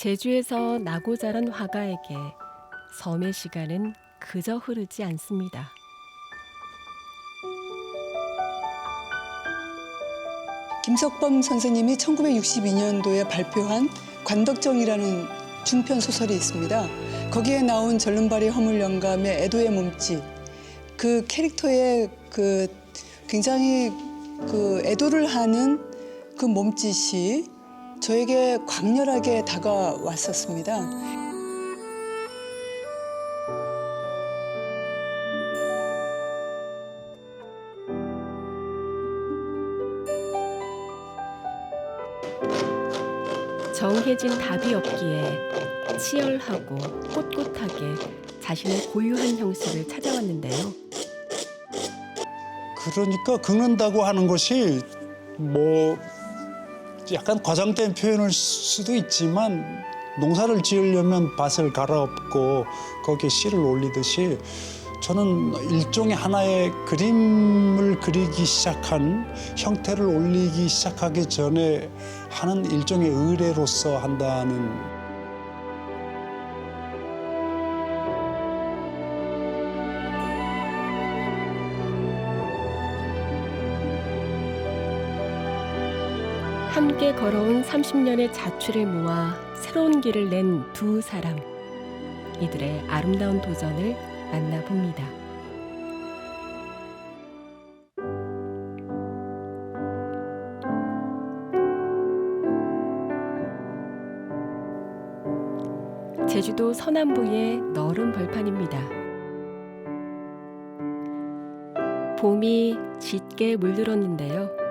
제주에서 나고 자란 화가에게 섬의 시간은 그저 흐르지 않습니다. 김석범 선생님이 1962년도에 발표한 관덕정이라는 중편 소설이 있습니다. 거기에 나온 절름발이 허물 영감의 애도의 몸짓, 그 캐릭터의 굉장히 애도를 하는 그 몸짓이 저에게 강렬하게 다가왔었습니다. 정해진 답이 없기에 치열하고 꼿꼿하게 자신의 고유한 형식을 찾아왔는데요. 그러니까 긁는다고 하는 것이 뭐 약간 과장된 표현일 수도 있지만 농사를 지으려면 밭을 갈아엎고 거기에 씨를 올리듯이 저는 일종의 하나의 그림을 그리기 시작한 형태를 올리기 시작하기 전에 하는 일종의 의례로서 한다는 함께 걸어온 30년의 자취를 모아 새로운 길을 낸 두 사람. 이들의 아름다운 도전을 만나봅니다. 제주도 서남부의 너른 벌판입니다. 봄이 짙게 물들었는데요.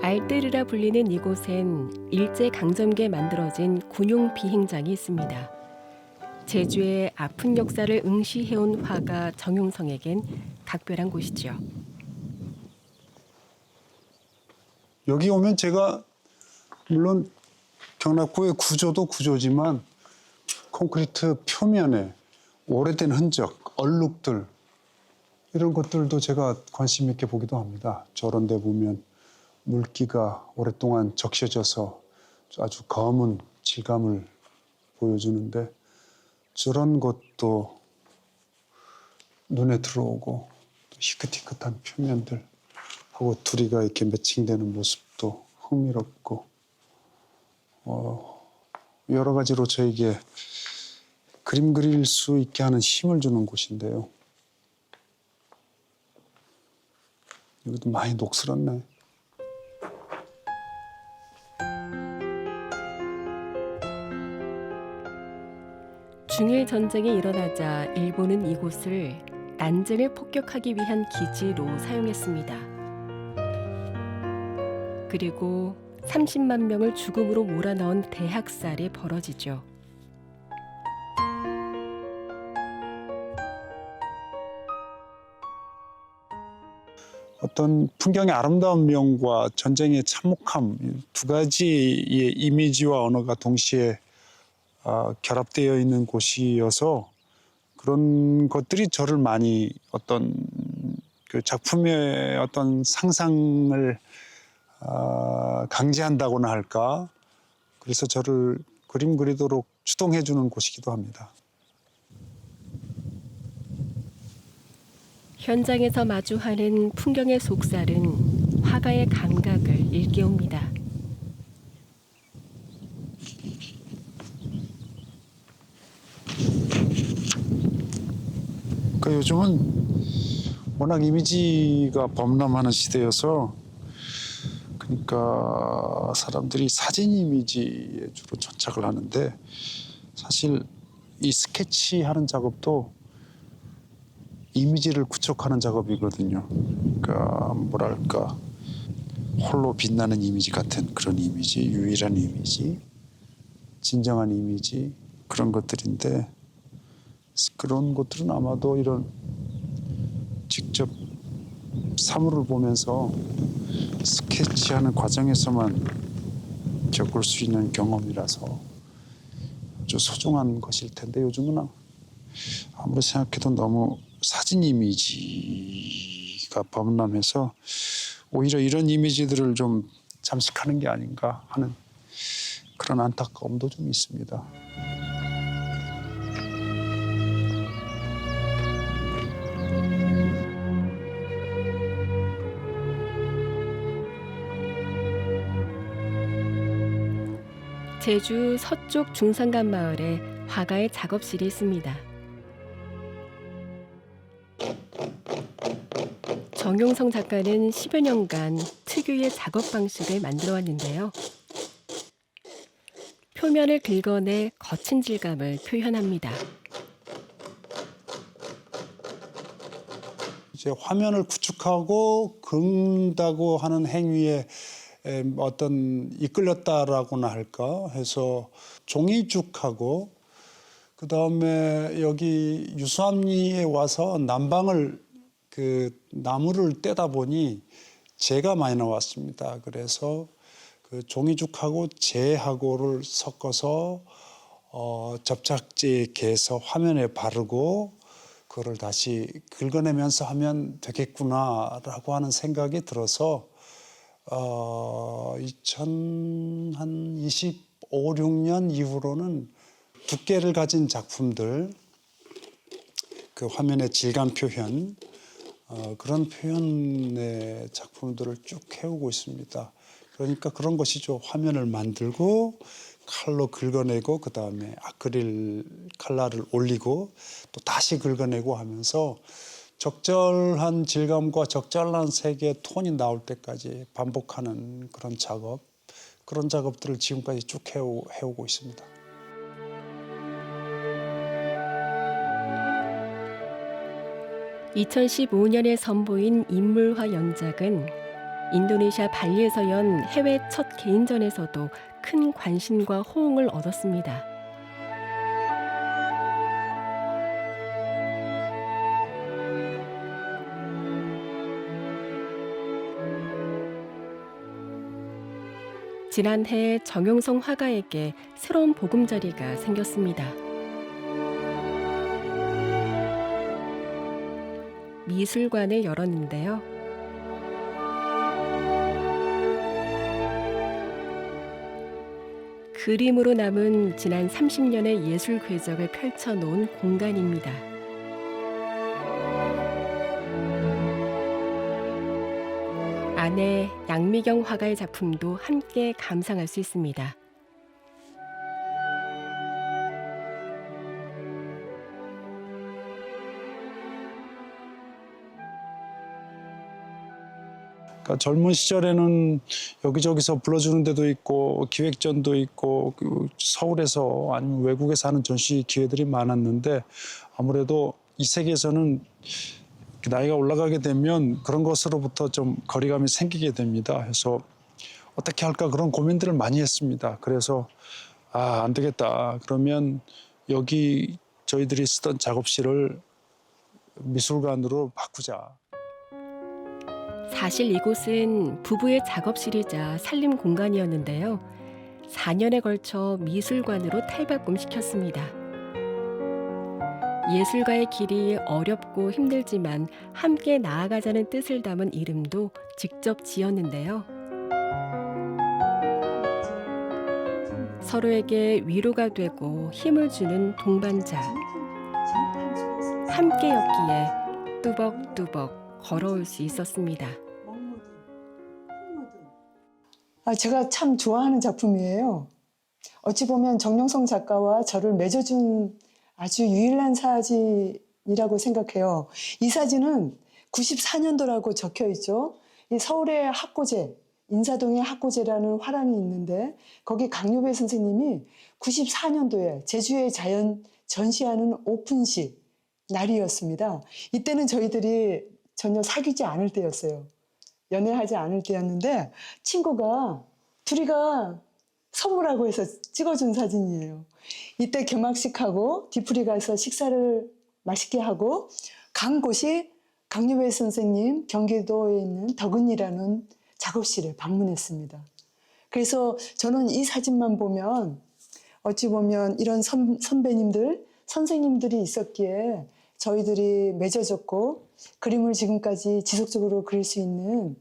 알뜰이라 불리는 이곳엔 일제강점기에 만들어진 군용 비행장이 있습니다. 제주의 아픈 역사를 응시해온 화가 정용성에겐 각별한 곳이죠. 여기 오면 제가 물론 경락고의 구조도 구조지만 콘크리트 표면에 오래된 흔적, 얼룩들 이런 것들도 제가 관심 있게 보기도 합니다. 저런 데 보면 물기가 오랫동안 적셔져서 아주 검은 질감을 보여주는데 저런 것도 눈에 들어오고 희끗희끗한 표면들하고 둘이가 이렇게 매칭되는 모습도 흥미롭고 여러 가지로 저에게 그림 그릴 수 있게 하는 힘을 주는 곳인데요. 여기도 많이 녹슬었네. 중일 전쟁이 일어나자 일본은 이곳을 난징을 폭격하기 위한 기지로 사용했습니다. 그리고 30만 명을 죽음으로 몰아넣은 대학살이 벌어지죠. 어떤 풍경의 아름다운 면과 전쟁의 참혹함 두 가지의 이미지와 언어가 동시에 결합되어 있는 곳이어서 그런 것들이 저를 많이 어떤 그 작품의 어떤 상상을 강제한다고나 할까. 그래서 저를 그림 그리도록 추동해 주는 곳이기도 합니다. 현장에서 마주하는 풍경의 속살은 화가의 감각을 일깨웁니다. 그러니까 요즘은 워낙 이미지가 범람하는 시대여서 그러니까 사람들이 사진 이미지에 주로 전착을 하는데 사실 이 스케치하는 작업도 이미지를 구축하는 작업이거든요. 그러니까 뭐랄까 홀로 빛나는 이미지 같은 그런 이미지, 유일한 이미지, 진정한 이미지 그런 것들인데 그런 것들은 아마도 이런 직접 사물을 보면서 스케치하는 과정에서만 겪을 수 있는 경험이라서 아주 소중한 것일 텐데 요즘은 아무리 생각해도 너무 사진 이미지가 범람해서 오히려 이런 이미지들을 좀 잠식하는 게 아닌가 하는 그런 안타까움도 좀 있습니다. 제주 서쪽 중산간 마을에 화가의 작업실이 있습니다. 정용성 작가는 10여 년간 특유의 작업 방식을 만들어 왔는데요. 표면을 긁어내 거친 질감을 표현합니다. 이제 화면을 구축하고 긁는다고 하는 행위에 어떤 이끌렸다라고나 할까 해서 종이죽하고 그다음에 여기 유수암리에 와서 난방을 나무를 떼다 보니 재가 많이 나왔습니다. 그래서 그 종이죽하고 재하고를 섞어서 접착제에 개서 화면에 바르고 그거를 다시 긁어내면서 하면 되겠구나라고 하는 생각이 들어서 2025, 6년 이후로는 두께를 가진 작품들, 그 화면의 질감 표현, 그런 표현의 작품들을 쭉 해오고 있습니다. 그러니까 그런 것이죠. 화면을 만들고 칼로 긁어내고 그다음에 아크릴 칼라를 올리고 또 다시 긁어내고 하면서 적절한 질감과 적절한 색의 톤이 나올 때까지 반복하는 그런 작업, 그런 작업들을 지금까지 쭉 해오고 있습니다. (2015년에) 선보인 인물화 연작은 인도네시아 발리에서 연 해외 첫 개인전에서도 큰 관심과 호응을 얻었습니다. 지난해 정용성 화가에게 새로운 보금자리가 생겼습니다. 미술관을 열었는데요. 그림으로 남은 지난 30년의 예술 궤적을 펼쳐놓은 공간입니다. 아내 양미경 화가의 작품도 함께 감상할 수 있습니다. 그러니까 젊은 시절에는 여기저기서 불러주는 데도 있고 기획전도 있고 서울에서 아니면 외국에서 하는 전시 기회들이 많았는데 아무래도 이 세계에서는 나이가 올라가게 되면 그런 것으로부터 좀 거리감이 생기게 됩니다. 그래서 어떻게 할까 그런 고민들을 많이 했습니다. 그래서 안 되겠다. 그러면 여기 저희들이 쓰던 작업실을 미술관으로 바꾸자. 사실 이곳은 부부의 작업실이자 살림 공간이었는데요. 4년에 걸쳐 미술관으로 탈바꿈시켰습니다. 예술가의 길이 어렵고 힘들지만 함께 나아가자는 뜻을 담은 이름도 직접 지었는데요. 서로에게 위로가 되고 힘을 주는 동반자. 함께였기에 뚜벅뚜벅 걸어올 수 있었습니다. 제가 참 좋아하는 작품이에요. 어찌 보면 정용성 작가와 저를 맺어준 아주 유일한 사진이라고 생각해요. 이 사진은 94년도라고 적혀 있죠. 이 서울의 학고제, 인사동의 학고제라는 화랑이 있는데 거기 강요배 선생님이 94년도에 제주의 자연 전시하는 오픈식 날이었습니다. 이때는 저희들이 전혀 사귀지 않을 때였어요. 연애하지 않을 때였는데 친구가 둘이가 선물하고 해서 찍어준 사진이에요. 이때 개막식하고 뒤풀이 가서 식사를 맛있게 하고 간 곳이 강유배 선생님 경기도에 있는 덕은이라는 작업실을 방문했습니다. 그래서 저는 이 사진만 보면 어찌 보면 이런 선배님들, 선생님들이 있었기에 저희들이 맺어졌고 그림을 지금까지 지속적으로 그릴 수 있는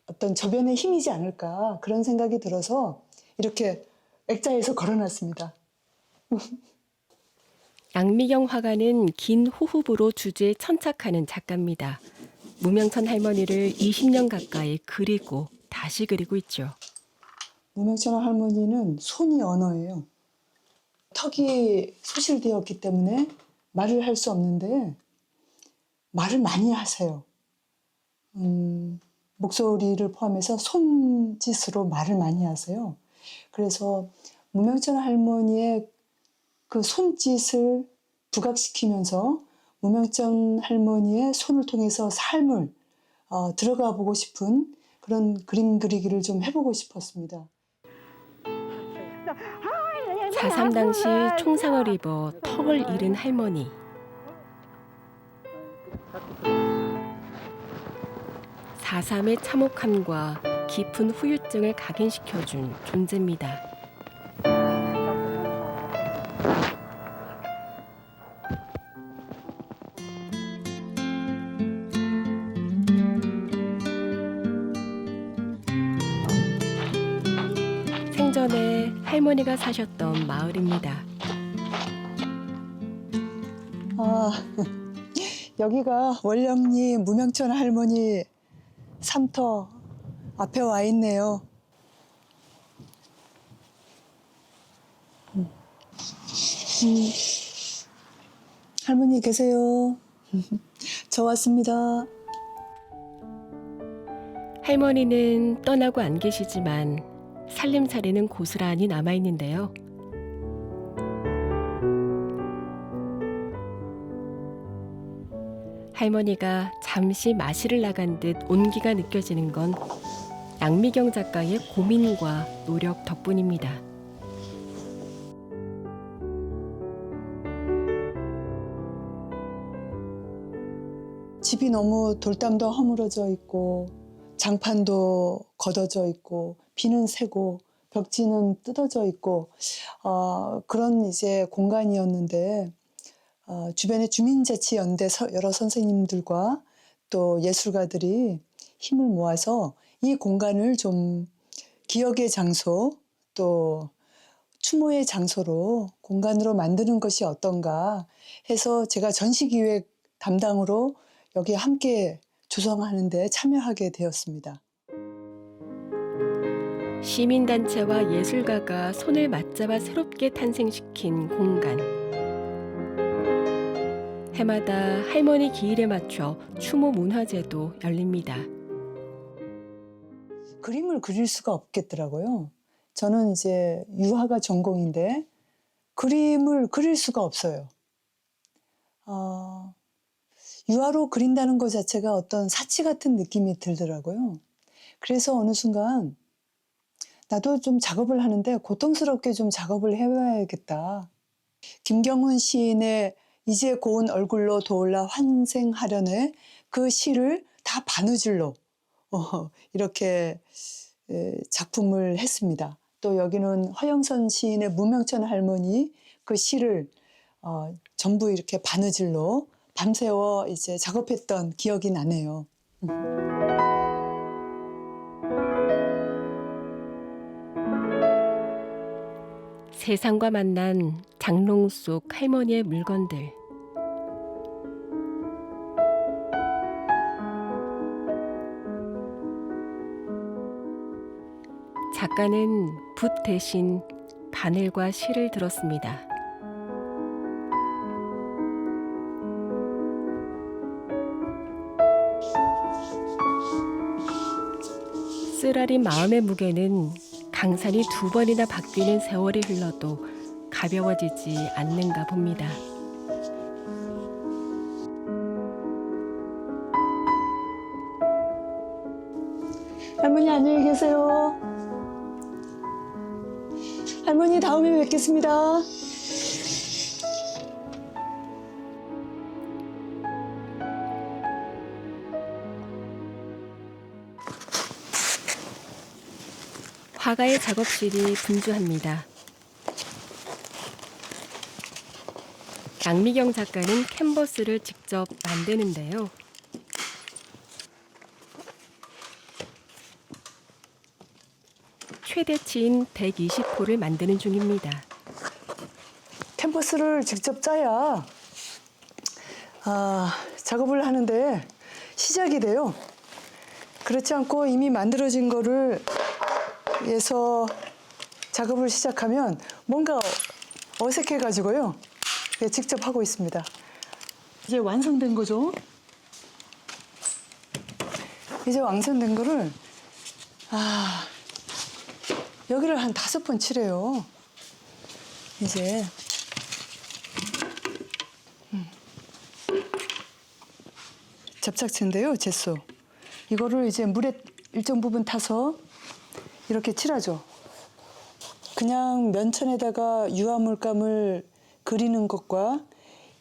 어떤 저변의 힘이지 않을까 그런 생각이 들어서 이렇게 액자에서 걸어놨습니다. 양미경 화가는 긴 호흡으로 주제에 천착하는 작가입니다. 무명천 할머니를 20년 가까이 그리고 다시 그리고 있죠. 무명천 할머니는 손이 언어예요. 턱이 소실되었기 때문에 말을 할 수 없는데 말을 많이 하세요. 목소리를 포함해서 손짓으로 말을 많이 하세요. 그래서 무명천 할머니의 그 손짓을 부각시키면서 무명천 할머니의 손을 통해서 삶을 들어가 보고 싶은 그런 그림 그리기를 좀 해보고 싶었습니다. 4.3 당시 총상을 입어 턱을 잃은 할머니. 4.3의 참혹함과 깊은 후유증을 각인시켜준 존재입니다. 생전에 할머니가 사셨던 마을입니다. 여기가 원령리 무명천 할머니 삼터 앞에 와 있네요. 할머니 계세요? 저 왔습니다. 할머니는 떠나고 안 계시지만 살림살이는 고스란히 남아있는데요. 할머니가 잠시 마실을 나간 듯 온기가 느껴지는 건 양미경 작가의 고민과 노력 덕분입니다. 집이 너무 돌담도 허물어져 있고 장판도 걷어져 있고 비는 새고 벽지는 뜯어져 있고 그런 이제 공간이었는데 주변의 주민자치연대 여러 선생님들과 또 예술가들이 힘을 모아서 이 공간을 좀 기억의 장소 또 추모의 장소로 공간으로 만드는 것이 어떤가 해서 제가 전시기획 담당으로 여기 함께 조성하는 데 참여하게 되었습니다. 시민단체와 예술가가 손을 맞잡아 새롭게 탄생시킨 공간. 해마다 할머니 기일에 맞춰 추모 문화제도 열립니다. 그림을 그릴 수가 없겠더라고요. 저는 이제 유화가 전공인데 그림을 그릴 수가 없어요. 유화로 그린다는 것 자체가 어떤 사치 같은 느낌이 들더라고요. 그래서 어느 순간 나도 좀 작업을 하는데 고통스럽게 좀 작업을 해봐야겠다. 김경훈 시인의 이제 고운 얼굴로 도올라 환생하려네 그 시를 다 바느질로 이렇게 작품을 했습니다. 또 여기는 허영선 시인의 무명천 할머니 그 시를 전부 이렇게 바느질로 밤새워 이제 작업했던 기억이 나네요. 세상과 만난 장롱 속 할머니의 물건들. 작가는 붓 대신 바늘과 실을 들었습니다. 쓰라린 마음의 무게는 강산이 2번이나 바뀌는 세월이 흘러도 가벼워지지 않는가 봅니다. 할머니 안녕히 계세요. 할머니 다음에 뵙겠습니다. 화가의 작업실이 분주합니다. 양미경 작가는 캔버스를 직접 만드는데요. 최대치인 120호를 만드는 중입니다. 캔버스를 직접 짜야 작업을 하는데 시작이 돼요. 그렇지 않고 이미 만들어진 거를 해서 작업을 시작하면 뭔가 어색해가지고요. 직접 하고 있습니다. 이제 완성된 거죠. 이제 완성된 거를 여기를 한 5번 칠해요. 이제 접착제인데요, 젯소. 이거를 이제 물에 일정 부분 타서 이렇게 칠하죠. 그냥 면천에다가 유화물감을 그리는 것과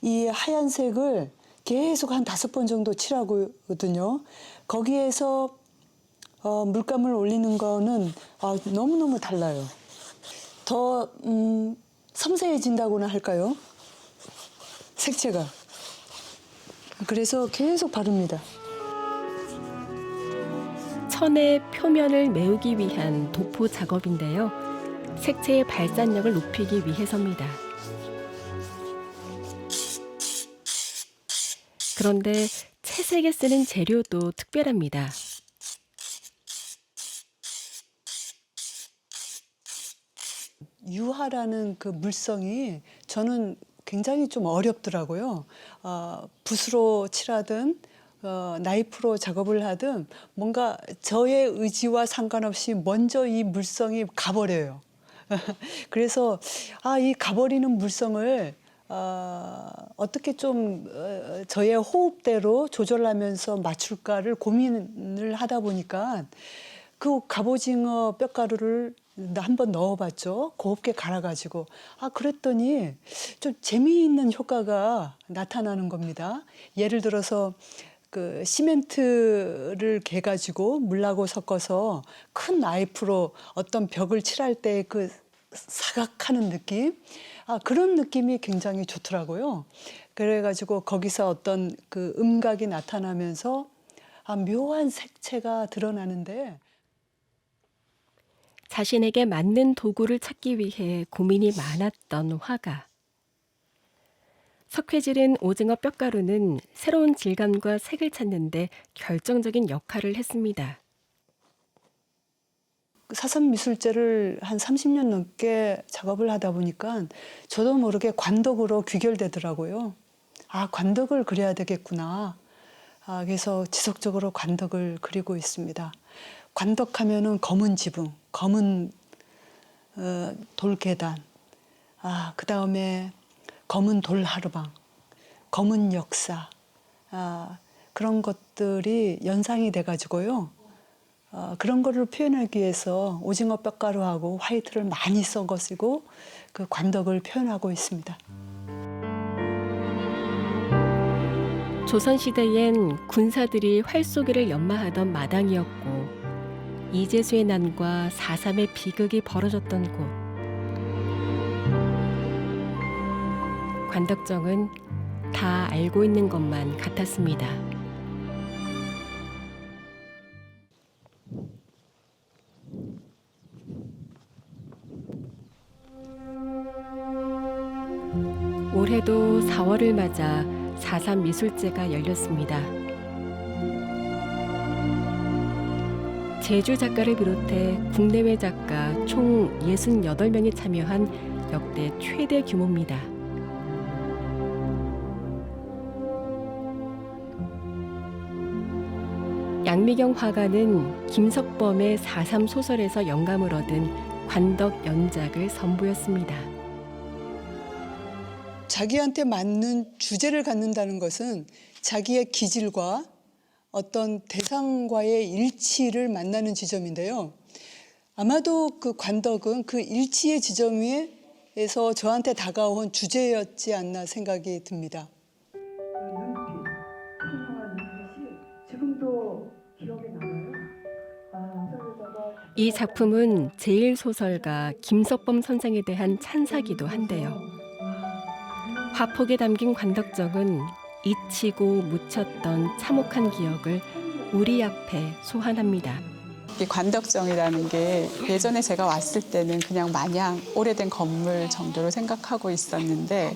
이 하얀색을 계속 한 5번 정도 칠하거든요. 거기에서 물감을 올리는 거는 너무너무 달라요. 더 섬세해진다고나 할까요? 색채가. 그래서 계속 바릅니다. 천의 표면을 메우기 위한 도포 작업인데요. 색채의 발산력을 높이기 위해서입니다. 그런데 채색에 쓰는 재료도 특별합니다. 유화라는 그 물성이 저는 굉장히 좀 어렵더라고요. 붓으로 칠하든 나이프로 작업을 하든 뭔가 저의 의지와 상관없이 먼저 이 물성이 가버려요. 그래서 이 가버리는 물성을 어떻게 좀 저의 호흡대로 조절하면서 맞출까를 고민을 하다 보니까 그 갑오징어 뼈가루를 한번 넣어봤죠. 곱게 갈아가지고. 그랬더니 좀 재미있는 효과가 나타나는 겁니다. 예를 들어서 그 시멘트를 개가지고 물하고 섞어서 큰 나이프로 어떤 벽을 칠할 때 그 사각하는 느낌? 그런 느낌이 굉장히 좋더라고요. 그래가지고 거기서 어떤 그 음각이 나타나면서 묘한 색채가 드러나는데 자신에게 맞는 도구를 찾기 위해 고민이 많았던 화가. 석회질은 오징어 뼈가루는 새로운 질감과 색을 찾는 데 결정적인 역할을 했습니다. 사선미술제를 한 30년 넘게 작업을 하다 보니까 저도 모르게 관덕으로 귀결되더라고요. 관덕을 그려야 되겠구나. 그래서 지속적으로 관덕을 그리고 있습니다. 관덕하면은 검은 지붕, 검은 돌계단, 그 다음에 검은 돌하르방, 검은 역사, 그런 것들이 연상이 돼가지고요. 그런 거를 표현하기 위해서 오징어 뼈가루하고 화이트를 많이 섞어쓰고 그 관덕을 표현하고 있습니다. 조선시대엔 군사들이 활쏘기를 연마하던 마당이었고 이재수의 난과 4.3의 비극이 벌어졌던 곳. 관덕정은 다 알고 있는 것만 같았습니다. 올해도 4월을 맞아 4.3 미술제가 열렸습니다. 제주 작가를 비롯해 국내외 작가 총 68명이 참여한 역대 최대 규모입니다. 양미경 화가는 김석범의 4.3 소설에서 영감을 얻은 관덕 연작을 선보였습니다. 자기한테 맞는 주제를 갖는다는 것은 자기의 기질과 어떤 대상과의 일치를 만나는 지점인데요. 아마도 그 관덕은 그 일치의 지점에서 저한테 다가온 주제였지 않나 생각이 듭니다. 지금도 기억에 남아요. 이 작품은 제1소설가 김석범 선생에 대한 찬사기도 한데요. 화폭에 담긴 관덕정은 잊히고 묻혔던 참혹한 기억을 우리 앞에 소환합니다. 이 관덕정이라는 게 예전에 제가 왔을 때는 그냥 마냥 오래된 건물 정도로 생각하고 있었는데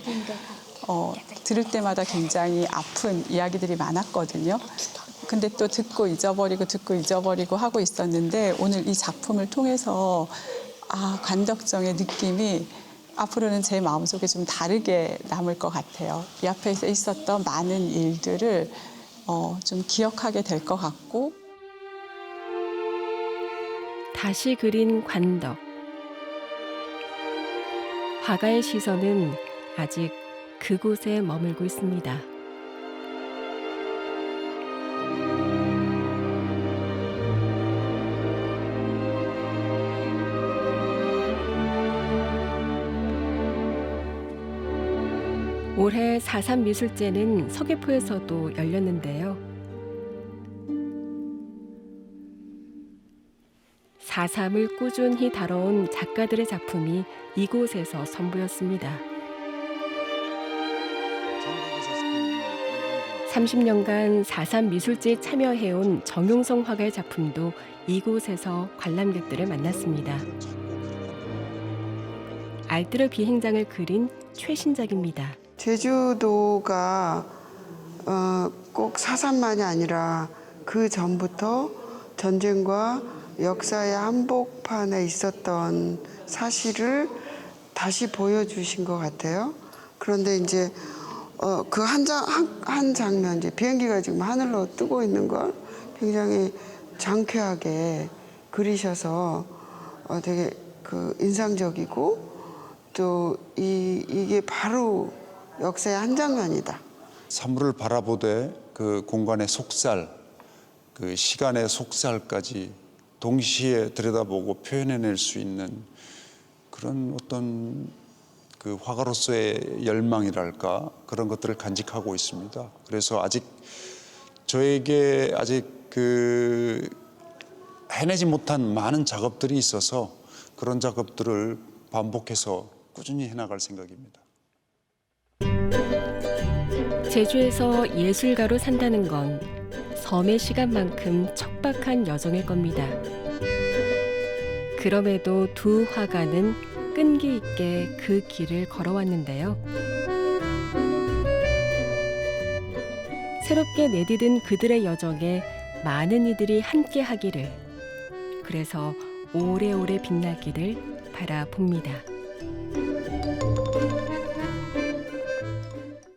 들을 때마다 굉장히 아픈 이야기들이 많았거든요. 근데 또 듣고 잊어버리고 하고 있었는데 오늘 이 작품을 통해서 관덕정의 느낌이 앞으로는 제 마음속에 좀 다르게 남을 것 같아요. 이 앞에 있었던 많은 일들을 좀 기억하게 될 것 같고 다시 그린 관덕. 화가의 시선은 아직 그곳에 머물고 있습니다. 올해 4.3 미술제는 서귀포에서도 열렸는데요. 4.3을 꾸준히 다뤄온 작가들의 작품이 이곳에서 선보였습니다. 30년간 4.3 미술제에 참여해온 정용성 화가의 작품도 이곳에서 관람객들을 만났습니다. 알뜰의 비행장을 그린 최신작입니다. 제주도가 꼭 4.3만이 아니라 그 전부터 전쟁과 역사의 한복판에 있었던 사실을 다시 보여주신 것 같아요. 그런데 이제 그 한 장면, 이제 비행기가 지금 하늘로 뜨고 있는 걸 굉장히 장쾌하게 그리셔서 되게 인상적이고 또 이게 바로 역사의 한 장면이다. 사물을 바라보되 그 공간의 속살, 그 시간의 속살까지 동시에 들여다보고 표현해낼 수 있는 그런 어떤 그 화가로서의 열망이랄까 그런 것들을 간직하고 있습니다. 그래서 저에게 아직 해내지 못한 많은 작업들이 있어서 그런 작업들을 반복해서 꾸준히 해나갈 생각입니다. 제주에서 예술가로 산다는 건 섬의 시간만큼 척박한 여정일 겁니다. 그럼에도 두 화가는 끈기 있게 그 길을 걸어왔는데요. 새롭게 내디딘 그들의 여정에 많은 이들이 함께 하기를, 그래서 오래오래 빛나기를 바라봅니다.